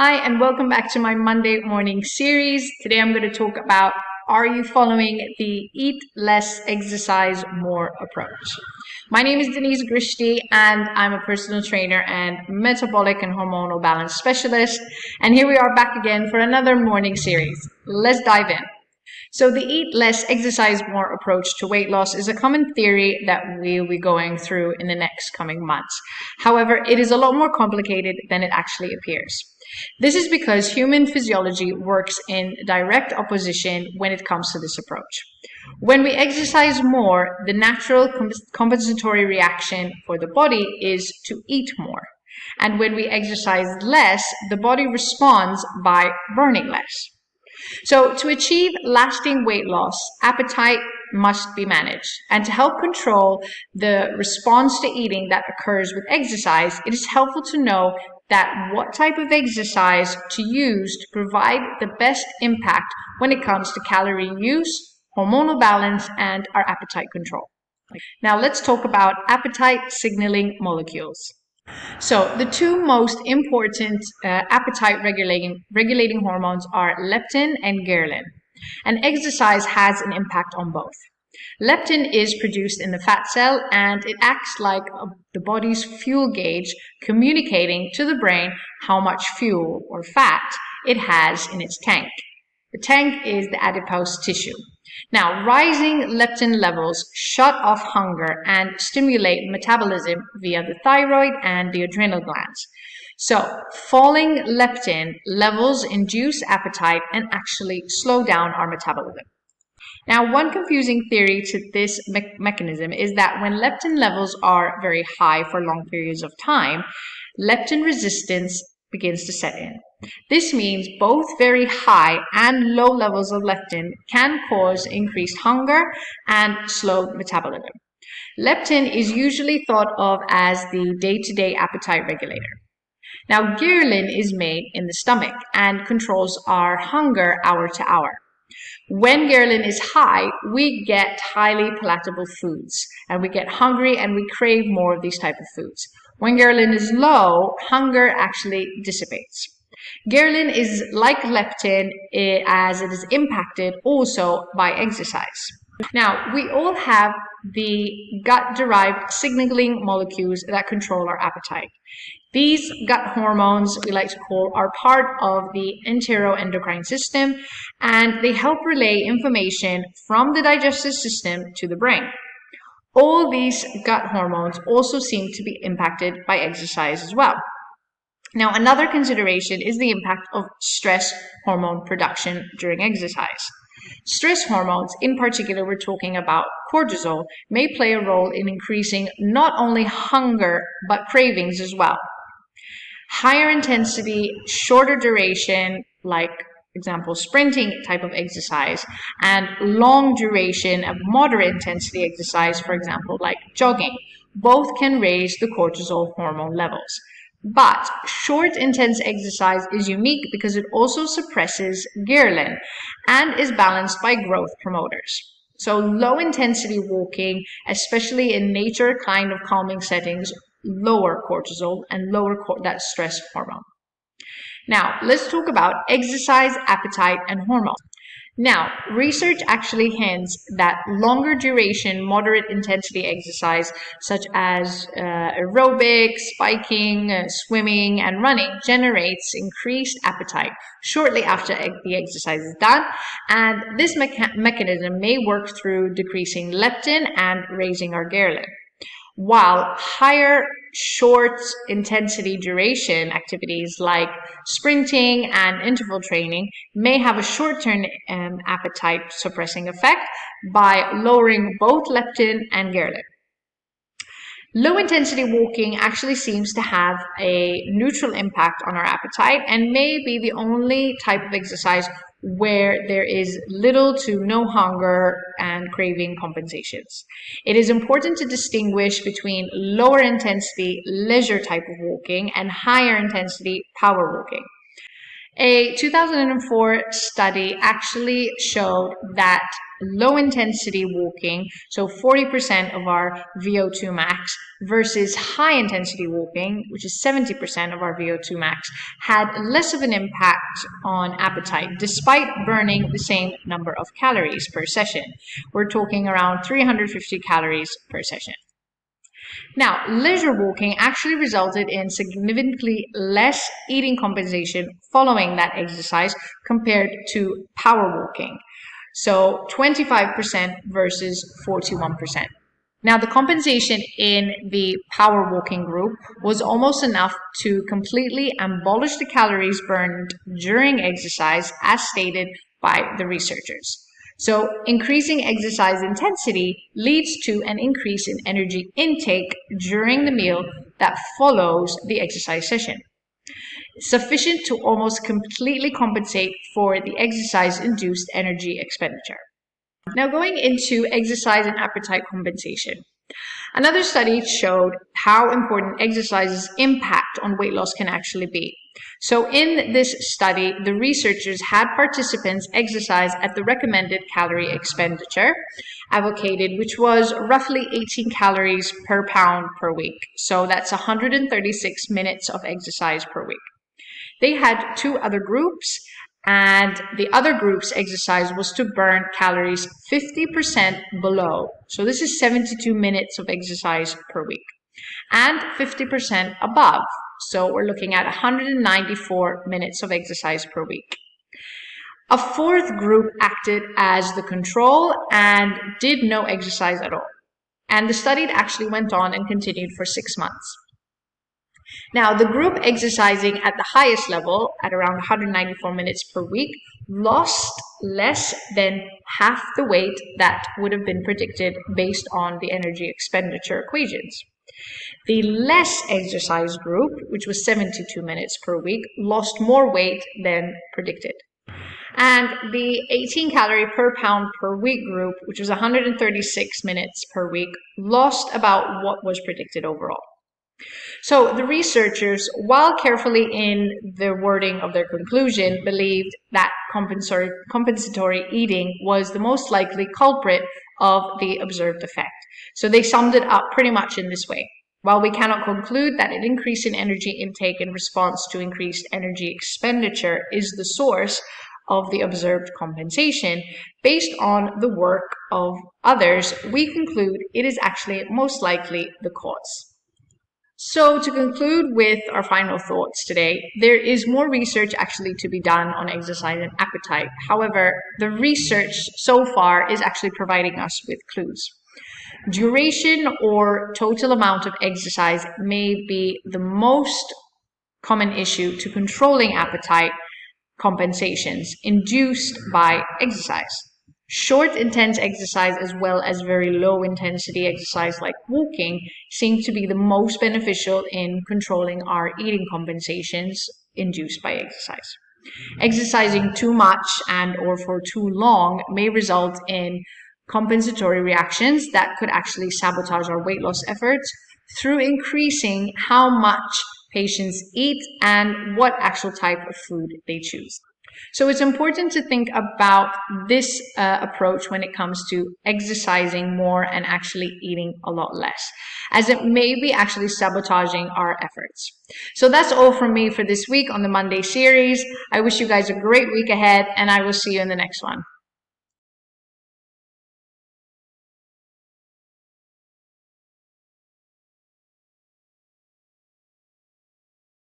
Hi, and welcome back to my Monday morning series. Today I'm going to talk about, are you following the eat less, exercise more approach? My name is Denise Grishti, and I'm a personal trainer and metabolic and hormonal balance specialist. And here we are back again for another morning series. Let's dive in. So the eat less, exercise more approach to weight loss is a common theory that we'll be going through in the next coming months. However, it is a lot more complicated than it actually appears. This is because human physiology works in direct opposition when it comes to this approach. When we exercise more, the natural compensatory reaction for the body is to eat more. And when we exercise less, the body responds by burning less. So to achieve lasting weight loss, appetite must be managed. And to help control the response to eating that occurs with exercise, it is helpful to know that what type of exercise to use to provide the best impact when it comes to calorie use, hormonal balance, and our appetite control. Now let's talk about appetite signaling molecules. So the two most important appetite regulating hormones are leptin and ghrelin, and exercise has an impact on both. Leptin is produced in the fat cell, and it acts like the body's fuel gauge, communicating to the brain how much fuel or fat it has in its tank. The tank is the adipose tissue. Now, rising leptin levels shut off hunger and stimulate metabolism via the thyroid and the adrenal glands. So, falling leptin levels induce appetite and actually slow down our metabolism. Now, one confusing theory to this mechanism is that when leptin levels are very high for long periods of time, leptin resistance begins to set in. This means both very high and low levels of leptin can cause increased hunger and slowed metabolism. Leptin is usually thought of as the day-to-day appetite regulator. Now, ghrelin is made in the stomach and controls our hunger hour to hour. When ghrelin is high, we get highly palatable foods, and we get hungry and we crave more of these type of foods. When ghrelin is low, hunger actually dissipates. Ghrelin is like leptin as it is impacted also by exercise. Now, we all have the gut-derived signaling molecules that control our appetite. These gut hormones, we like to call, are part of the enteroendocrine system, and they help relay information from the digestive system to the brain. All these gut hormones also seem to be impacted by exercise as well. Now, another consideration is the impact of stress hormone production during exercise. Stress hormones, in particular, we're talking about cortisol, may play a role in increasing not only hunger, but cravings as well. Higher intensity, shorter duration, like example, sprinting type of exercise, and long duration of moderate intensity exercise, for example, like jogging, both can raise the cortisol hormone levels. But short intense exercise is unique because it also suppresses ghrelin and is balanced by growth promoters. So low intensity walking, especially in nature kind of calming settings, lower cortisol and lower that stress hormone. Now, let's talk about exercise, appetite, and hormone. Now, research actually hints that longer duration, moderate intensity exercise, such as aerobics, biking, swimming, and running, generates increased appetite shortly after the exercise is done. And this mechanism may work through decreasing leptin and raising our ghrelin. While higher short intensity duration activities like sprinting and interval training may have a short-term appetite suppressing effect by lowering both leptin and ghrelin. Low intensity walking actually seems to have a neutral impact on our appetite and may be the only type of exercise where there is little to no hunger and craving compensations. It is important to distinguish between lower intensity leisure type of walking and higher intensity power walking. A 2004 study actually showed that low intensity walking, so 40% of our VO2 max, versus high intensity walking, which is 70% of our VO2 max, had less of an impact on appetite despite burning the same number of calories per session. We're talking around 350 calories per session. Now, leisure walking actually resulted in significantly less eating compensation following that exercise compared to power walking. So 25% versus 41%. Now, the compensation in the power walking group was almost enough to completely abolish the calories burned during exercise, as stated by the researchers. So increasing exercise intensity leads to an increase in energy intake during the meal that follows the exercise session, sufficient to almost completely compensate for the exercise-induced energy expenditure. Now, going into exercise and appetite compensation. Another study showed how important exercise's impact on weight loss can actually be. So in this study, the researchers had participants exercise at the recommended calorie expenditure advocated, which was roughly 18 calories per pound per week. So that's 136 minutes of exercise per week. They had two other groups, and the other group's exercise was to burn calories 50% below. So this is 72 minutes of exercise per week, and 50% above. So we're looking at 194 minutes of exercise per week. A fourth group acted as the control and did no exercise at all. And the study actually went on and continued for 6 months. Now, the group exercising at the highest level, at around 194 minutes per week, lost less than half the weight that would have been predicted based on the energy expenditure equations. The less exercise group, which was 72 minutes per week, lost more weight than predicted. And the 18 calorie per pound per week group, which was 136 minutes per week, lost about what was predicted overall. So the researchers, while carefully in the wording of their conclusion, believed that compensatory eating was the most likely culprit of the observed effect. So they summed it up pretty much in this way. While we cannot conclude that an increase in energy intake in response to increased energy expenditure is the source of the observed compensation, based on the work of others, we conclude it is actually most likely the cause. So to conclude with our final thoughts today, there is more research actually to be done on exercise and appetite. However, the research so far is actually providing us with clues. Duration or total amount of exercise may be the most common issue to controlling appetite compensations induced by exercise. Short, intense exercise as well as very low intensity exercise like walking seem to be the most beneficial in controlling our eating compensations induced by exercise. Exercising too much and or for too long may result in compensatory reactions that could actually sabotage our weight loss efforts through increasing how much patients eat and what actual type of food they choose. So it's important to think about this approach when it comes to exercising more and actually eating a lot less, as it may be actually sabotaging our efforts. So that's all from me for this week on the Monday series. I wish you guys a great week ahead, and I will see you in the next one.